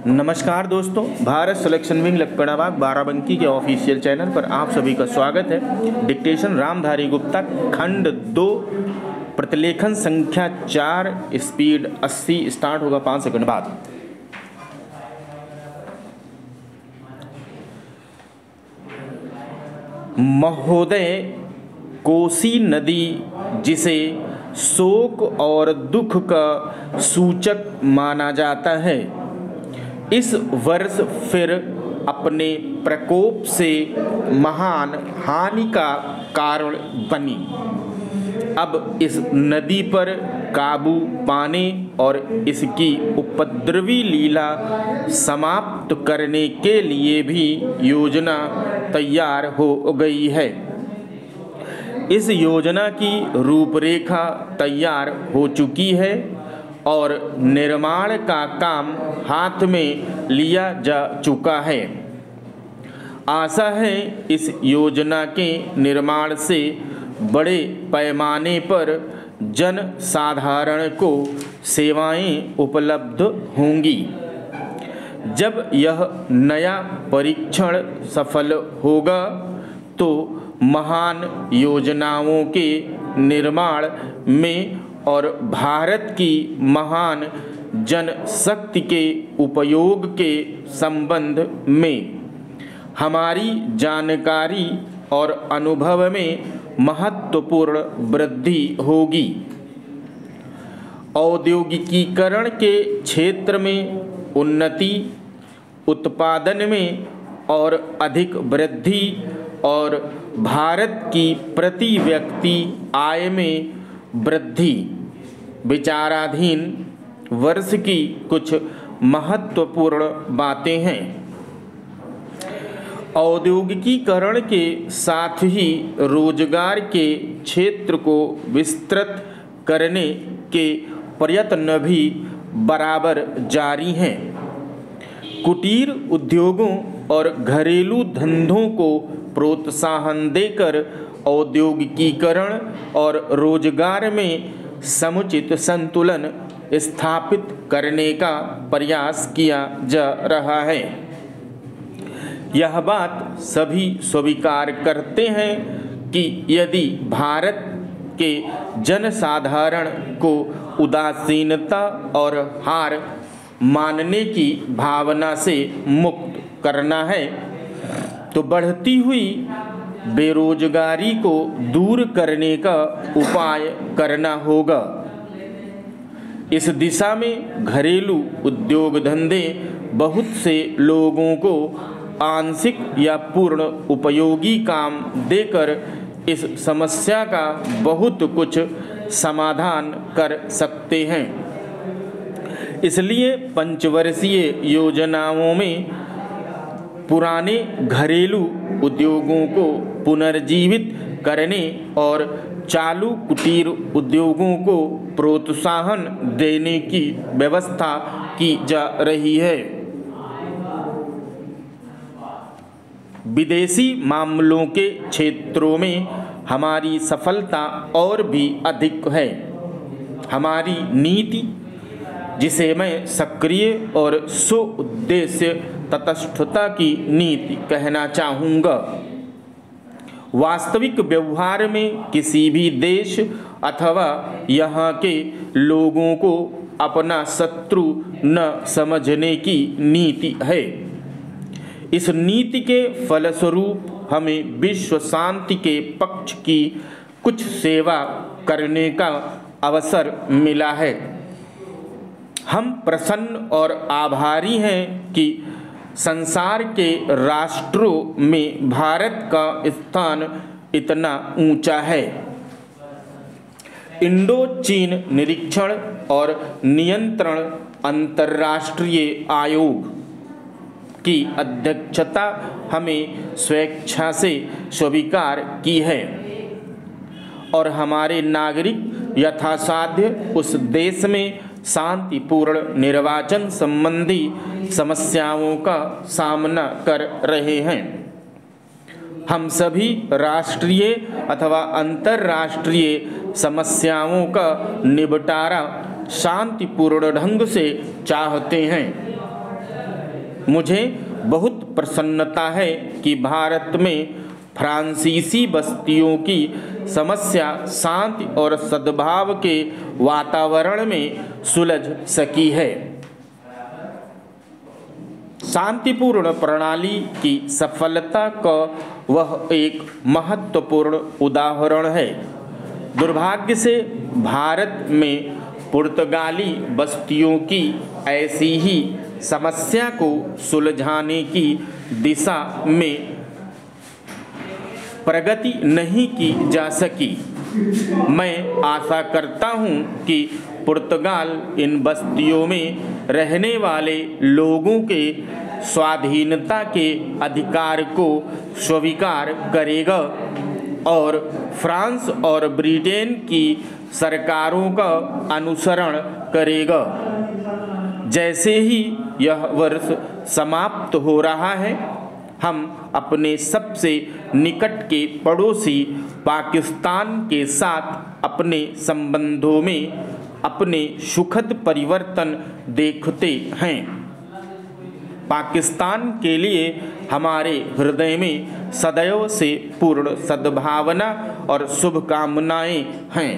नमस्कार दोस्तों, Bharat selection wing लक्कड़ाबाग Barabanki के ऑफिशियल चैनल पर आप सभी का स्वागत है। डिक्टेशन रामधारी गुप्ता, खंड 2, प्रतिलेखन संख्या 4, स्पीड 80। स्टार्ट होगा 5 सेकंड बाद। महोदय, कोसी नदी जिसे शोक और दुख का सूचक माना जाता है, इस वर्ष फिर अपने प्रकोप से महान हानि का कारण बनी। अब इस नदी पर काबू पाने और इसकी उपद्रवी लीला समाप्त करने के लिए भी योजना तैयार हो गई है। इस योजना की रूपरेखा तैयार हो चुकी है और निर्माण का काम हाथ में लिया जा चुका है। आशा है इस योजना के निर्माण से बड़े पैमाने पर जन साधारण को सेवाएं उपलब्ध होंगी। जब यह नया परीक्षण सफल होगा तो महान योजनाओं के निर्माण में और भारत की महान जनशक्ति के उपयोग के संबंध में हमारी जानकारी और अनुभव में महत्वपूर्ण वृद्धि होगी। औद्योगिकीकरण के क्षेत्र में उन्नति, उत्पादन में और अधिक वृद्धि और भारत की प्रति व्यक्ति आय में वृद्धि विचाराधीन वर्ष की कुछ महत्वपूर्ण बातें हैं। औद्योगिकीकरण के साथ ही रोजगार के क्षेत्र को विस्तृत करने के प्रयत्न भी बराबर जारी हैं। कुटीर उद्योगों और घरेलू धंधों को प्रोत्साहन देकर औद्योगिकीकरण और रोजगार में समुचित संतुलन स्थापित करने का प्रयास किया जा रहा है। यह बात सभी स्वीकार करते हैं कि यदि भारत के जनसाधारण को उदासीनता और हार मानने की भावना से मुक्त करना है तो बढ़ती हुई बेरोजगारी को दूर करने का उपाय करना होगा। इस दिशा में घरेलू उद्योग धंधे बहुत से लोगों को आंशिक या पूर्ण उपयोगी काम देकर इस समस्या का बहुत कुछ समाधान कर सकते हैं। इसलिए पंचवर्षीय योजनाओं में पुराने घरेलू उद्योगों को पुनर्जीवित करने और चालू कुटीर उद्योगों को प्रोत्साहन देने की व्यवस्था की जा रही है। विदेशी मामलों के क्षेत्रों में हमारी सफलता और भी अधिक है। हमारी नीति, जिसे मैं सक्रिय और सुउद्देश्य तटस्थता की नीति कहना चाहूँगा, वास्तविक व्यवहार में किसी भी देश अथवा यहाँ के लोगों को अपना शत्रु न समझने की नीति है। इस नीति के फलस्वरूप हमें विश्व शांति के पक्ष की कुछ सेवा करने का अवसर मिला है। हम प्रसन्न और आभारी हैं कि संसार के राष्ट्रों में भारत का स्थान इतना ऊंचा है। इंडो चीन निरीक्षण और नियंत्रण अंतर्राष्ट्रीय आयोग की अध्यक्षता हमें स्वेच्छा से स्वीकार की है और हमारे नागरिक यथासाध्य उस देश में शांतिपूर्ण निर्वाचन संबंधी समस्याओं का सामना कर रहे हैं। हम सभी राष्ट्रीय अथवा अंतर्राष्ट्रीय समस्याओं का निपटारा शांतिपूर्ण ढंग से चाहते हैं। मुझे बहुत प्रसन्नता है कि भारत में फ्रांसीसी बस्तियों की समस्या शांति और सद्भाव के वातावरण में सुलझ सकी है। शांतिपूर्ण प्रणाली की सफलता का वह एक महत्वपूर्ण उदाहरण है। दुर्भाग्य से भारत में पुर्तगाली बस्तियों की ऐसी ही समस्या को सुलझाने की दिशा में प्रगति नहीं की जा सकी। मैं आशा करता हूँ कि पुर्तगाल इन बस्तियों में रहने वाले लोगों के स्वाधीनता के अधिकार को स्वीकार करेगा और फ्रांस और ब्रिटेन की सरकारों का अनुसरण करेगा। जैसे ही यह वर्ष समाप्त हो रहा है, हम अपने सबसे निकट के पड़ोसी पाकिस्तान के साथ अपने संबंधों में अपने सुखद परिवर्तन देखते हैं। पाकिस्तान के लिए हमारे हृदय में सदैव से पूर्ण सद्भावना और शुभकामनाएं हैं।